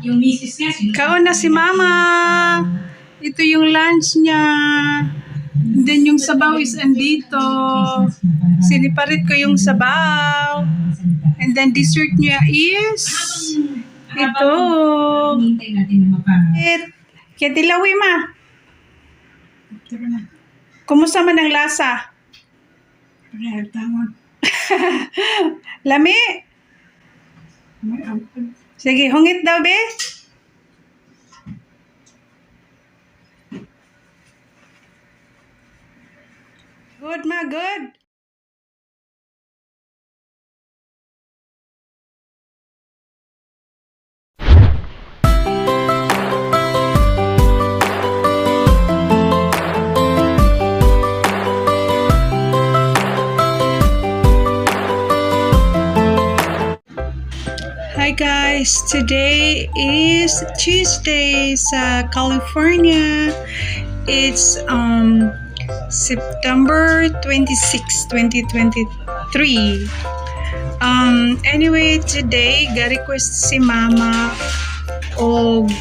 Yung misis niya, Kaon na si Mama. Ito yung lunch niya. And then yung sabaw is andito. Siniparit ko yung sabaw. And then dessert niya is ito. hintay natin na Kaya tilawi ma. Kumusta man ang lasa? Lami? Sige, hungit daw be. Good ma, good. Hi guys, today is Tuesday sa California. It's September 26, 2023. Anyway, today ga-request si Mama og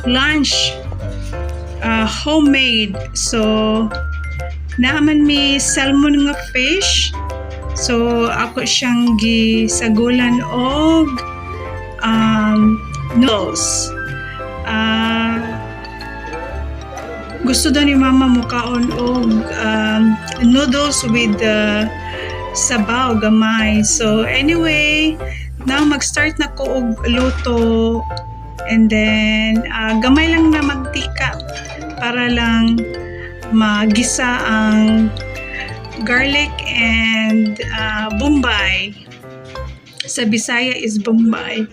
lunch homemade. So naaman mi salmon nga fish. So, ako siyang gisagulan og noodles. Gusto daw ni Mama mukaon og noodles with sabaw gamay. So, anyway, now mag-start na ko og luto. And then, gamay lang na magtika para lang magisa ang garlic and bombay. Sa Bisaya is bombay.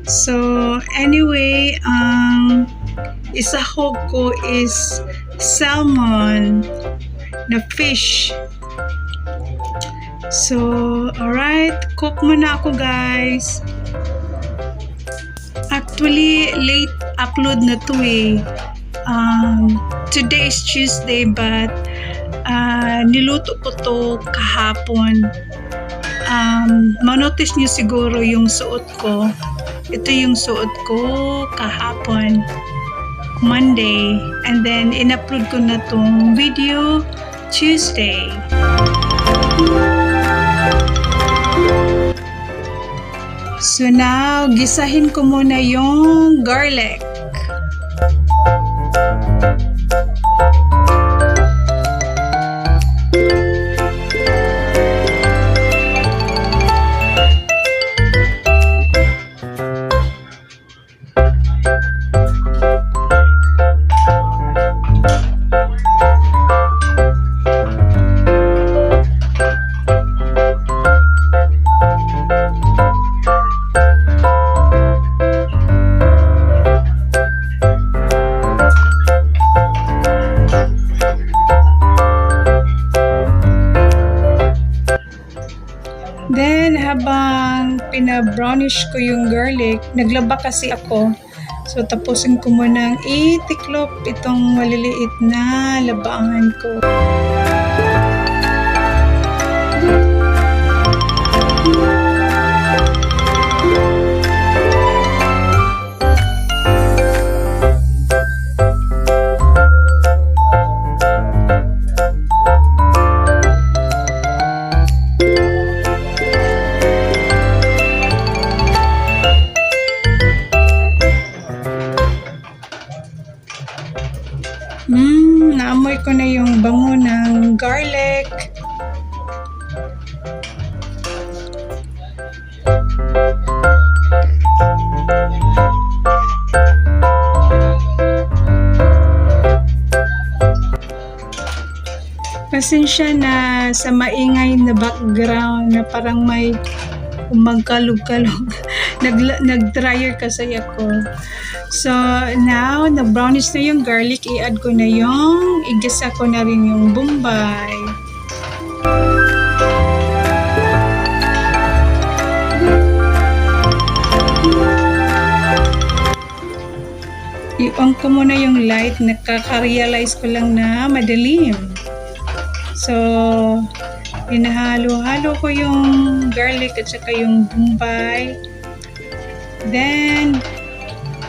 So anyway, isahog ko is salmon na fish. So alright, cook muna ako guys. Actually late upload na to eh. Today is Tuesday but niluto ko to kahapon. Manotice niyo siguro yung suot ko. Ito yung suot ko kahapon, Monday. And then, in-upload ko na tong video Tuesday. So now, gisahin ko muna yung garlic. Then, habang pina-brownish ko yung garlic, naglaba kasi ako. So, tapusin ko munang itiklop itong maliliit na labaangan ko. Naamoy ko na yung bango ng garlic. Pasensya na sa maingay na background na parang may magkalog-kalog. Nag-dryer kasi ako. So, now, na-brownish na yung garlic. I-add ko na yung, igisa ko na rin yung bombay. I-on ko muna yung light. Nakaka-realize ko lang na madilim. So, Pinahalo-halo ko yung garlic at saka yung bombay. Then,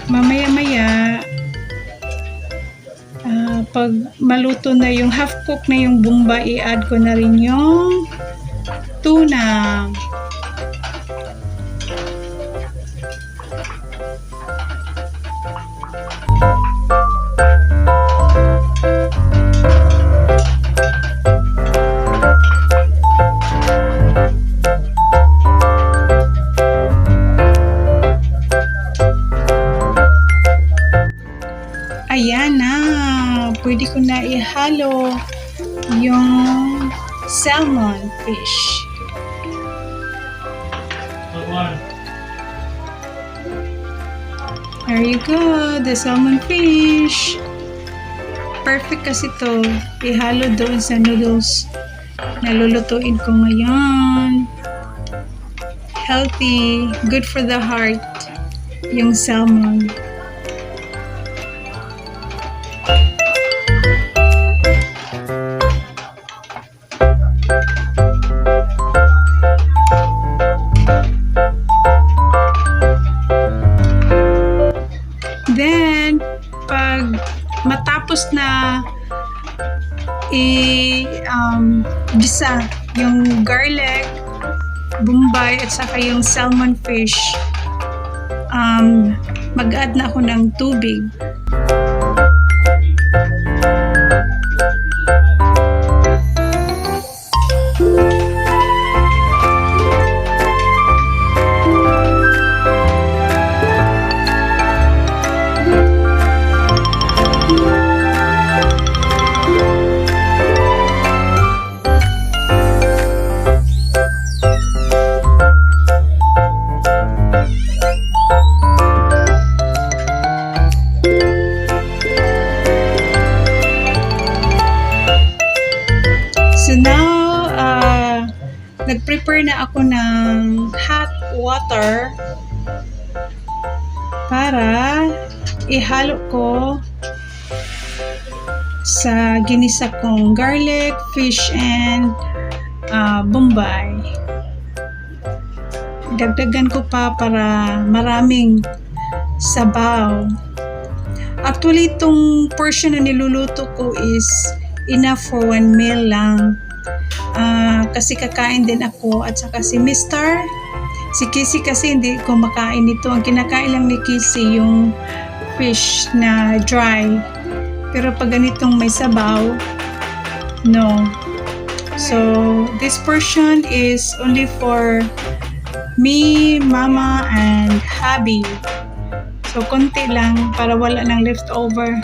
mamaya-maya, pag maluto na yung half cook na yung bombay, i-add ko na rin yung tuna. Ayan na, pwede ko na ihalo yung salmon fish. There you go, the salmon fish. Perfect kasi to, ihalo doon sa noodles na lulutuin ko ngayon. Healthy, good for the heart, yung salmon. Then, pag matapos na gisa yung garlic, bombay, at saka yung salmon fish, mag-add na ako ng tubig. So now, nag-prepare na ako ng hot water para ihalo ko sa ginisa kong garlic, fish, and bombay. Dagdagan ko pa para maraming sabaw. Actually, itong portion na niluluto ko is enough for 1 meal lang. Kasi kakain din ako at saka si Mr. Si Kissy kasi hindi ko makain ito. Ang kinakain lang ni Kissy yung fish na dry. Pero pag ganitong may sabaw, no. So, this portion is only for me, Mama, and hubby. So, konti lang para wala nang leftover.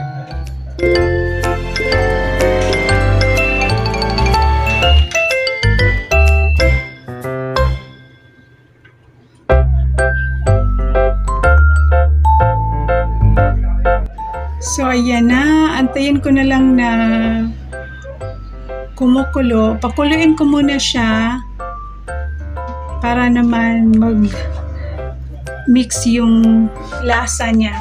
So, ayan na. Antayin ko na lang na kumukulo. Pakuluin ko muna siya para naman mag-mix yung lasa niya.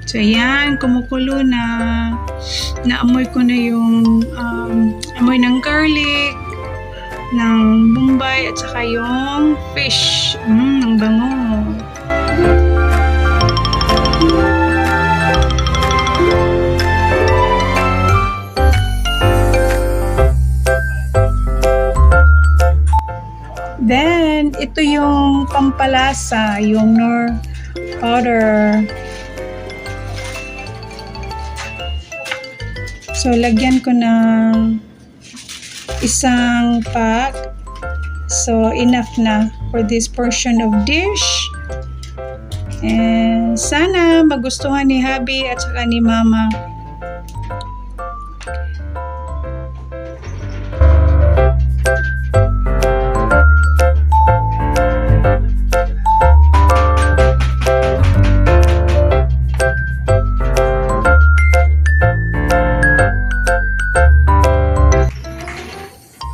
So, ayan. Kumukulo na. Naamoy ko na yung amoy ng garlic, ng bombay, at saka yung fish. Ang bango. Then, ito yung pampalasa, yung Knorr powder. So, lagyan ko ng isang pack. So, enough na for this portion of dish. And sana magustuhan ni hubby at saka ni mama.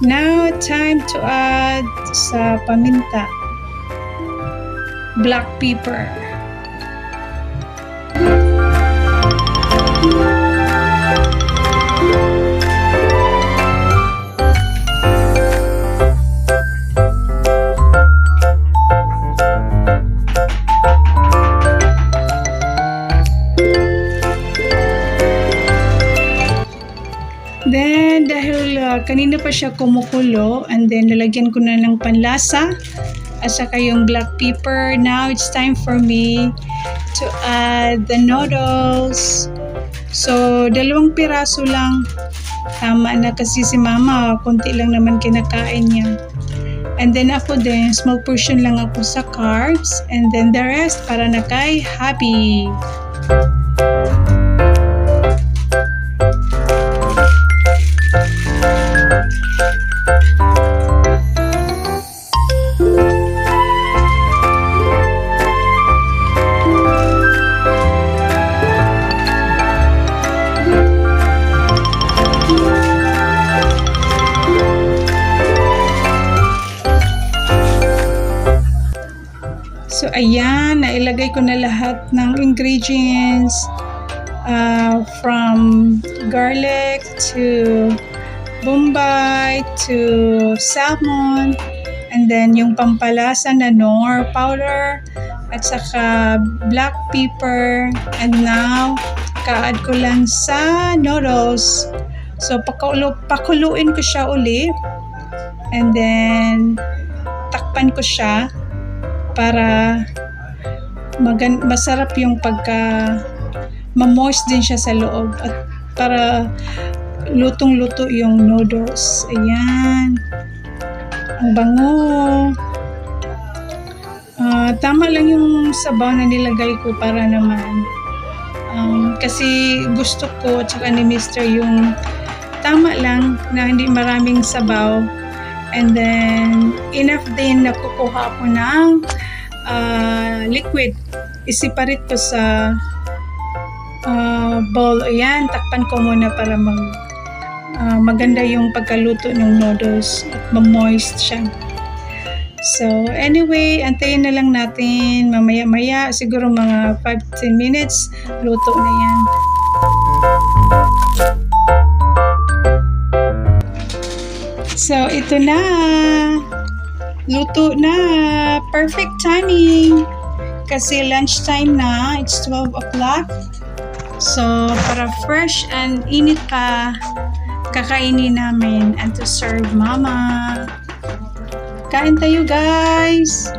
Now, time to add sa paminta. Black pepper. Then, dahil kanina pa siya kumukulo, and then lalagyan ko na ng panlasa at saka yung black pepper. Now, it's time for me to add the noodles. So, 2 piraso lang. Tama na kasi si mama, konti lang naman kinakain niya. And then ako din, small portion lang ako sa carbs. And then the rest para na kay hubby. So, ayan, nailagay ko na lahat ng ingredients from garlic to bombay to salmon, and then yung pampalasa na nor powder at saka black pepper, and now ka-add ko lang sa noodles. So, pakuluin ko siya ulit, and then takpan ko siya para masarap yung ma-moist din siya sa loob at para lutong-luto yung noodles. Ayan. Ang bango. Tama lang yung sabaw na nilagay ko para naman. Kasi gusto ko at saka ni Mr. yung tama lang na hindi maraming sabaw. And then, enough din na kukuha ako ng liquid. Isiparit ko sa bowl. Ayan, takpan ko muna para maganda yung pagkaluto ng noodles at ma-moist siya. So, anyway, antayin na lang natin mamaya-maya. Siguro mga 5-10 minutes, luto na yan. So, ito na. Luto na. Perfect timing. Kasi lunchtime na. It's 12 o'clock. So, para fresh and init pa, kakainin namin and to serve mama. Kain tayo, guys.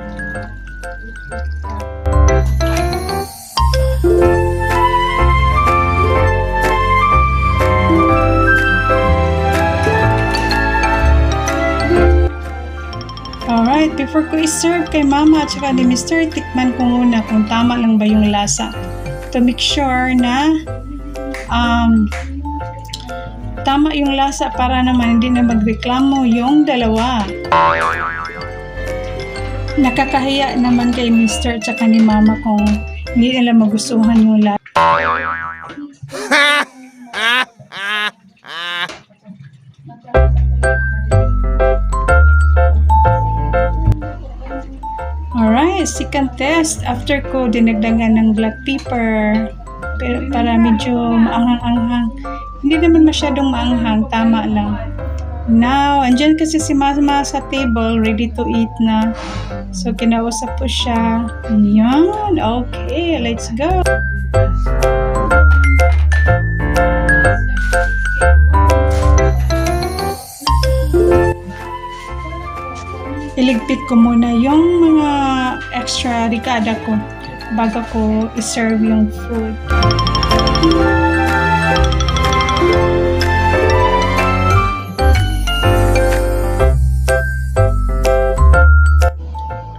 Alright, before ko i-serve kay mama at saka ni Mr., tikman ko muna kung tama lang ba yung lasa. To make sure na tama yung lasa para naman hindi na magreklamo yung dalawa. Nakakahiya naman kay Mr. at saka ni mama kung hindi nila magustuhan yung lasa. Alright, second test. After ko dinagdagan ng black pepper pero para medyo maanghang-anghang. Hindi naman masyadong maanghang, tama lang. Now, andyan kasi si mama sa table, ready to eat na. So, kinausap ko siya. Yan, okay, let's go. Iligpit ko muna yung mga extra ricada ko bago ko i-serve yung food.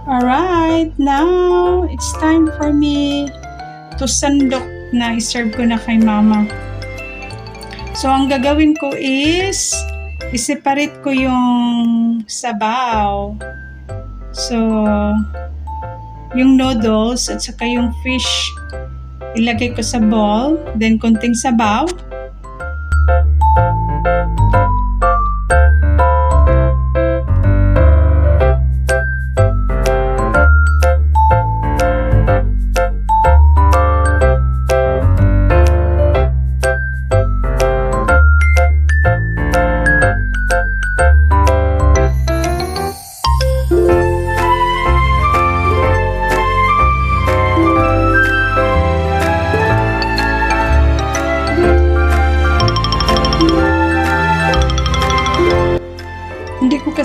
Alright, now it's time for me to sandok na i-serve ko na kay mama. So, ang gagawin ko is i-separate ko yung sabaw. So, yung noodles at saka yung fish ilagay ko sa bowl, then konting sabaw.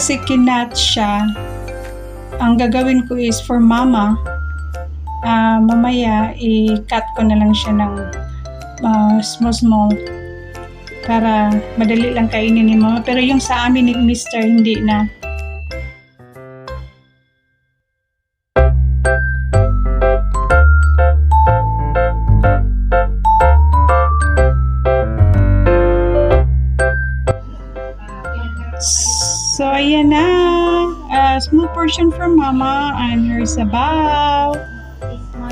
kasi kinat siya, ang gagawin ko is for mama, mamaya i-cut ko na lang siya ng small para madali lang kainin ni mama. Pero yung sa amin ni Mr. hindi na. So, ayan na. A small portion for mama and her sabaw.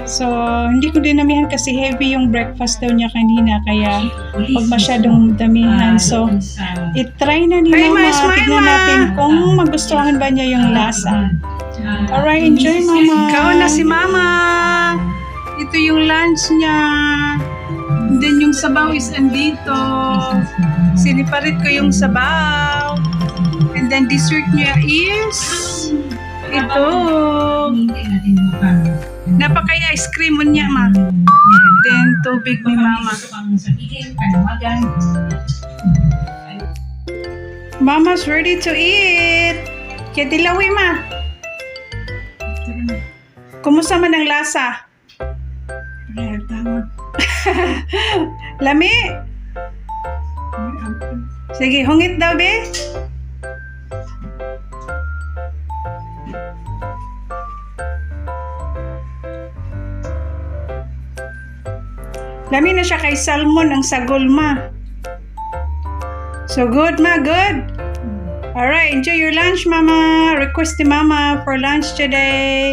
So, hindi ko din namihan kasi heavy yung breakfast daw niya kanina. Kaya, pag masyadong damihan. So, itry na ni mama. Tignan natin kung magustuhan ba niya yung lasa. Alright, enjoy mama. Ikaw na si mama. Ito yung lunch niya. And then yung sabaw is andito. Siniparit ko yung sabaw. And then dessert niya is ito. Napakaya ice cream mo niya, ma. Then tubig ni mama. Mama's ready to eat. Kaya dilawi, ma. Kumusta man ang lasa? Lami? Sige, hungit daw, be. Lami na siya kay salmon ang sagol, ma. So good, ma. Good. Alright, enjoy your lunch, mama. Request ni mama for lunch today.